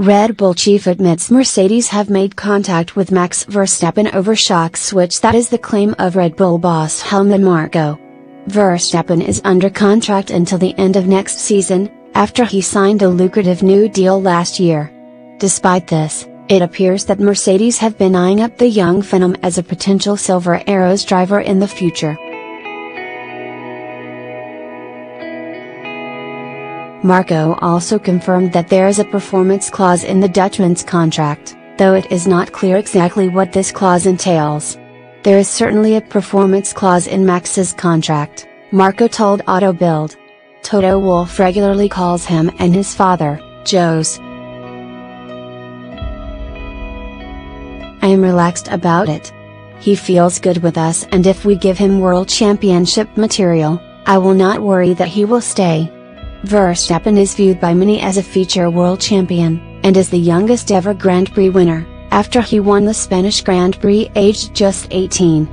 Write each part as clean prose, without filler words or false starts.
Red Bull chief admits Mercedes have made contact with Max Verstappen over shock switch. That is the claim of Red Bull boss Helmut Marko. Verstappen is under contract until the end of next season, after he signed a lucrative new deal last year. Despite this, it appears that Mercedes have been eyeing up the young phenom as a potential Silver Arrows driver in the future. Marko also confirmed that there is a performance clause in the Dutchman's contract, though it is not clear exactly what this clause entails. There is certainly a performance clause in Max's contract, Marko told Auto Bild. Toto Wolff regularly calls him and his father, Joes. I am relaxed about it. He feels good with us, and if we give him World Championship material, I will not worry that he will stay. Verstappen is viewed by many as a future world champion, and is the youngest ever Grand Prix winner, after he won the Spanish Grand Prix aged just 18.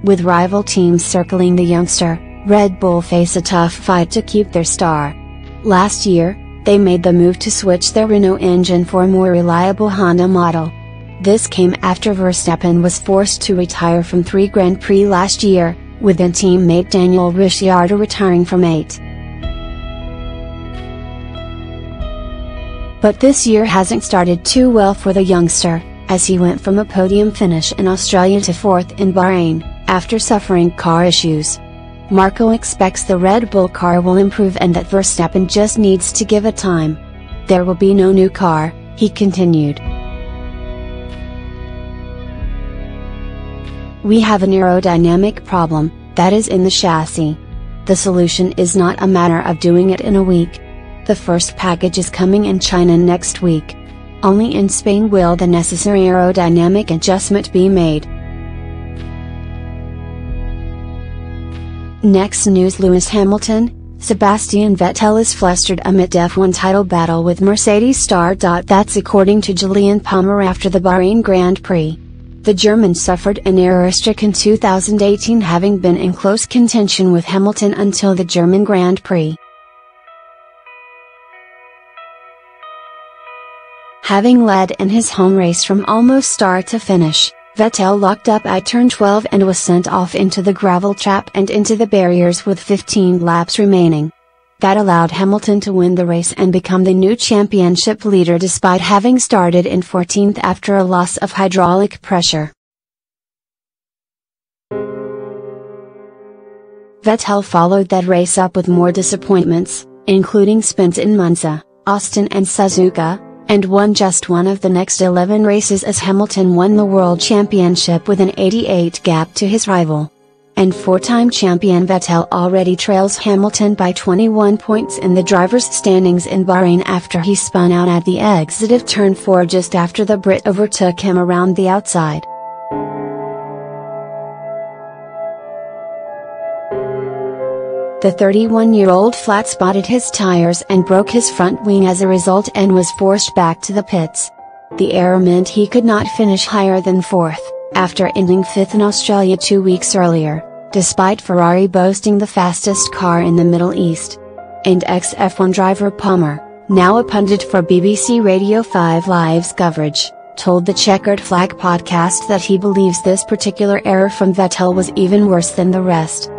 With rival teams circling the youngster, Red Bull face a tough fight to keep their star. Last year, they made the move to switch their Renault engine for a more reliable Honda model. This came after Verstappen was forced to retire from 3 Grand Prix last year, with then teammate Daniel Ricciardo retiring from 8. But this year hasn't started too well for the youngster, as he went from a podium finish in Australia to 4th in Bahrain, after suffering car issues. Marko expects the Red Bull car will improve and that Verstappen just needs to give it time. There will be no new car, he continued. We have an aerodynamic problem, that is in the chassis. The solution is not a matter of doing it in a week. The first package is coming in China next week. Only in Spain will the necessary aerodynamic adjustment be made. Next news: Lewis Hamilton, Sebastian Vettel is flustered amid F1 title battle with Mercedes star. That's according to Julian Palmer after the Bahrain Grand Prix. The German suffered an error-stricken 2018, having been in close contention with Hamilton until the German Grand Prix. Having led in his home race from almost start to finish, Vettel locked up at turn 12 and was sent off into the gravel trap and into the barriers with 15 laps remaining. That allowed Hamilton to win the race and become the new championship leader despite having started in 14th after a loss of hydraulic pressure. Vettel followed that race up with more disappointments, including spins in Monza, Austin and Suzuka, and won just one of the next 11 races as Hamilton won the World Championship with an 88 gap to his rival. And 4-time champion Vettel already trails Hamilton by 21 points in the drivers' standings in Bahrain after he spun out at the exit of turn 4 just after the Brit overtook him around the outside. The 31-year-old flat-spotted his tires and broke his front wing as a result and was forced back to the pits. The error meant he could not finish higher than 4th, after ending 5th in Australia 2 weeks earlier, despite Ferrari boasting the fastest car in the Middle East. And ex-F1 driver Palmer, now a pundit for BBC Radio 5 Live's coverage, told the Checkered Flag podcast that he believes this particular error from Vettel was even worse than the rest.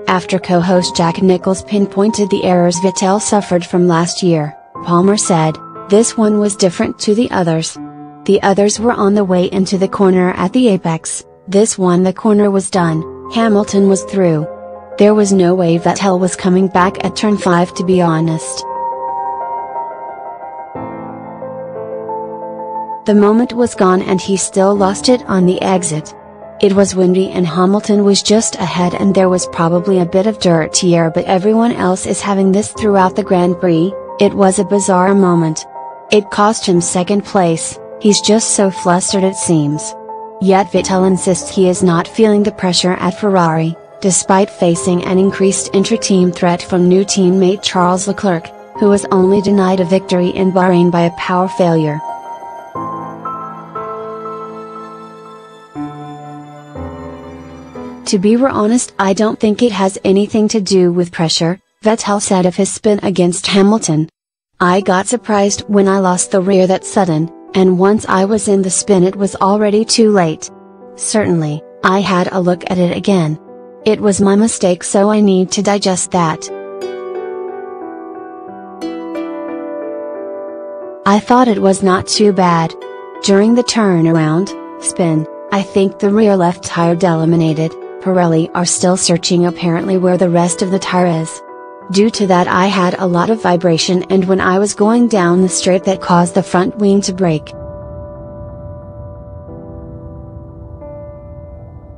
After co-host Jack Nichols pinpointed the errors Vettel suffered from last year, Palmer said, "This one was different to the others. The others were on the way into the corner at the apex, this one the corner was done, Hamilton was through. There was no way Vettel was coming back at turn 5 to be honest. The moment was gone and he still lost it on the exit. It was windy and Hamilton was just ahead and there was probably a bit of dirty air, but everyone else is having this throughout the Grand Prix. It was a bizarre moment. It cost him second place, he's just so flustered it seems." Yet Vettel insists he is not feeling the pressure at Ferrari, despite facing an increased inter-team threat from new teammate Charles Leclerc, who was only denied a victory in Bahrain by a power failure. To be honest, I don't think it has anything to do with pressure, Vettel said of his spin against Hamilton. I got surprised when I lost the rear that sudden, and once I was in the spin it was already too late. Certainly, I had a look at it again. It was my mistake, so I need to digest that. I thought it was not too bad. During the turnaround, spin, I think the rear left tire delaminated. Pirelli are still searching apparently where the rest of the tire is. Due to that I had a lot of vibration, and when I was going down the straight that caused the front wing to break.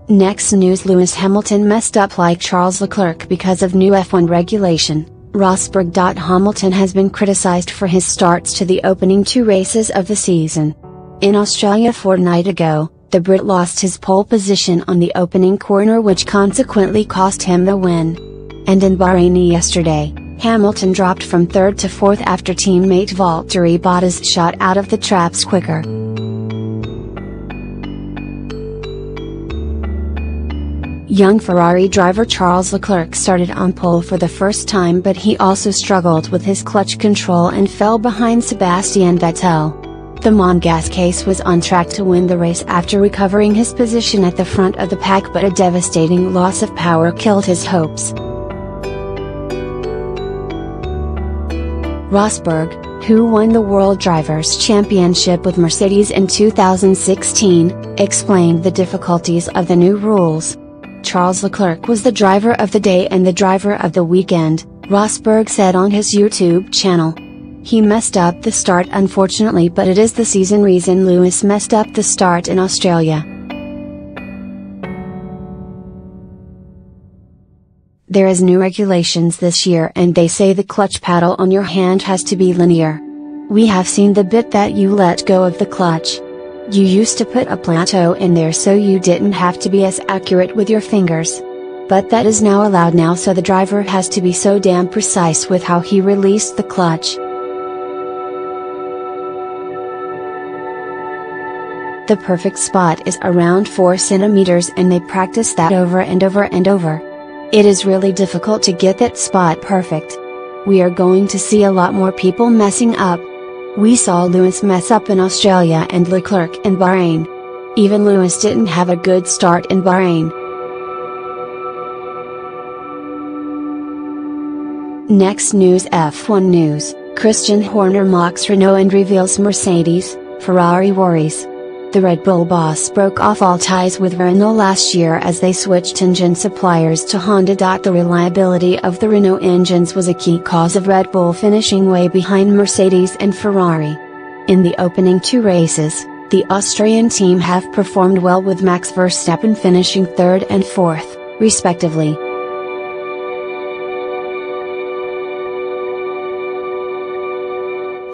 Next news: Lewis Hamilton messed up like Charles Leclerc because of new F1 regulation. Rosberg. Hamilton has been criticized for his starts to the opening 2 races of the season. In Australia a fortnight ago, the Brit lost his pole position on the opening corner, which consequently cost him the win. And in Bahrain yesterday, Hamilton dropped from 3rd to 4th after teammate Valtteri Bottas shot out of the traps quicker. Young Ferrari driver Charles Leclerc started on pole for the first time, but he also struggled with his clutch control and fell behind Sebastian Vettel. The Monegasque was on track to win the race after recovering his position at the front of the pack, but a devastating loss of power killed his hopes. Rosberg, who won the World Drivers' Championship with Mercedes in 2016, explained the difficulties of the new rules. Charles Leclerc was the driver of the day and the driver of the weekend, Rosberg said on his YouTube channel. He messed up the start unfortunately, but it is the season reason Lewis messed up the start in Australia. There is new regulations this year, and they say the clutch paddle on your hand has to be linear. We have seen the bit that you let go of the clutch. You used to put a plateau in there so you didn't have to be as accurate with your fingers. But that is now allowed now, so the driver has to be so damn precise with how he released the clutch. The perfect spot is around 4 centimeters, and they practice that over and over and over. It is really difficult to get that spot perfect. We are going to see a lot more people messing up. We saw Lewis mess up in Australia and Leclerc in Bahrain. Even Lewis didn't have a good start in Bahrain. Next news: F1 news. Christian Horner mocks Renault and reveals Mercedes, Ferrari worries. The Red Bull boss broke off all ties with Renault last year as they switched engine suppliers to Honda. The reliability of the Renault engines was a key cause of Red Bull finishing way behind Mercedes and Ferrari. In the opening 2 races, the Austrian team have performed well, with Max Verstappen finishing 3rd and 4th, respectively.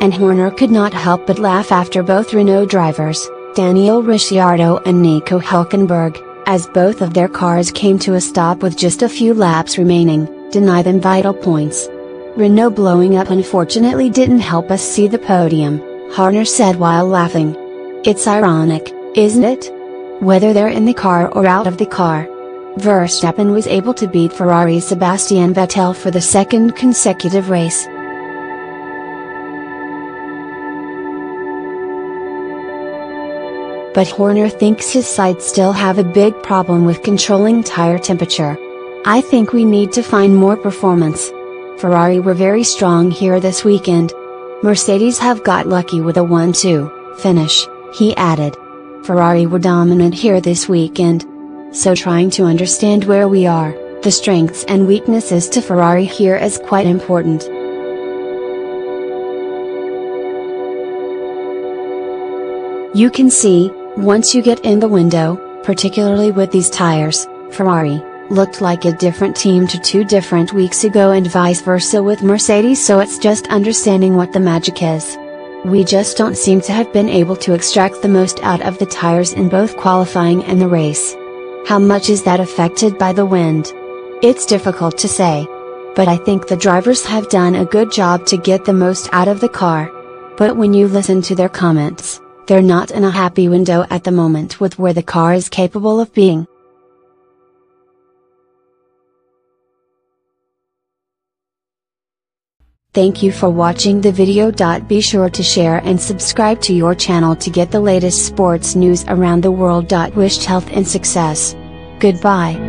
And Horner could not help but laugh after both Renault drivers, Daniel Ricciardo and Nico Hulkenberg, as both of their cars came to a stop with just a few laps remaining, deny them vital points. Renault blowing up unfortunately didn't help us see the podium, Horner said while laughing. It's ironic, isn't it? Whether they're in the car or out of the car. Verstappen was able to beat Ferrari's Sebastian Vettel for the 2nd consecutive race. But Horner thinks his side still have a big problem with controlling tire temperature. I think we need to find more performance. Ferrari were very strong here this weekend. Mercedes have got lucky with a 1-2 finish, he added. Ferrari were dominant here this weekend. So trying to understand where we are, the strengths and weaknesses to Ferrari here is quite important. You can see, once you get in the window, particularly with these tires, Ferrari looked like a different team to 2 different weeks ago, and vice versa with Mercedes, so it's just understanding what the magic is. We just don't seem to have been able to extract the most out of the tires in both qualifying and the race. How much is that affected by the wind? It's difficult to say. But I think the drivers have done a good job to get the most out of the car. But when you listen to their comments, they're not in a happy window at the moment with where the car is capable of being. Thank you for watching the video. Be sure to share and subscribe to your channel to get the latest sports news around the world. Wished health and success. Goodbye.